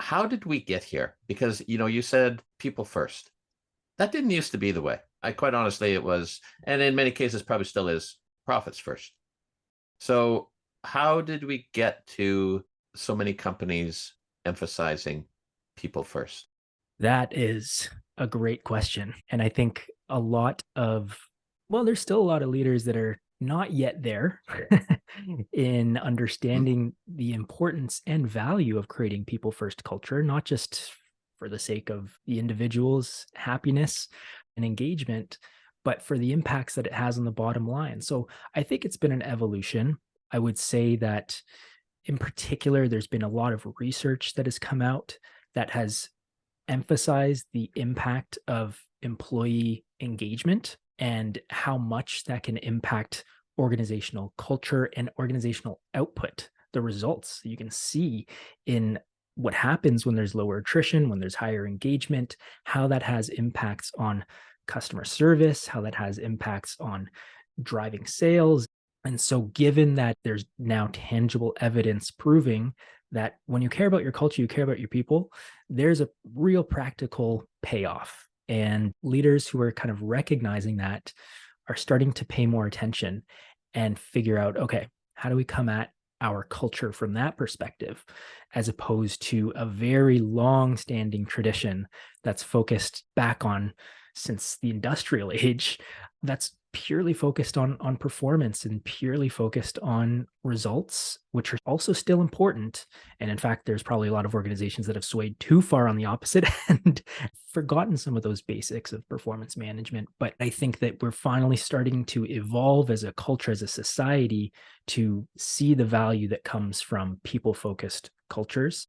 how did we get here? Because, you said people first. That didn't used to be the way. I quite honestly, it was, and in many cases probably still is, profits first. So how did we get to so many companies emphasizing people first? That is a great question. And I think a lot of, well, there's still a lot of leaders that are not yet there in Hmm. understanding the importance and value of creating people first culture, not just for the sake of the individual's happiness and engagement, but for the impacts that it has on the bottom line. So I think it's been an evolution. I would say that in particular, there's been a lot of research that has come out that has emphasize the impact of employee engagement and how much that can impact organizational culture and organizational output, the results that you can see in what happens when there's lower attrition, when there's higher engagement, how that has impacts on customer service, how that has impacts on driving sales. And so, given that there's now tangible evidence proving that when you care about your culture, you care about your people, there's a real practical payoff. And leaders who are kind of recognizing that are starting to pay more attention and figure out, okay, how do we come at our culture from that perspective, as opposed to a very long standing tradition that's focused back on since the industrial age, that's purely focused on performance and purely focused on results, which are also still important. And in fact, there's probably a lot of organizations that have swayed too far on the opposite and forgotten some of those basics of performance management. But I think that we're finally starting to evolve as a culture, as a society, to see the value that comes from people focused cultures.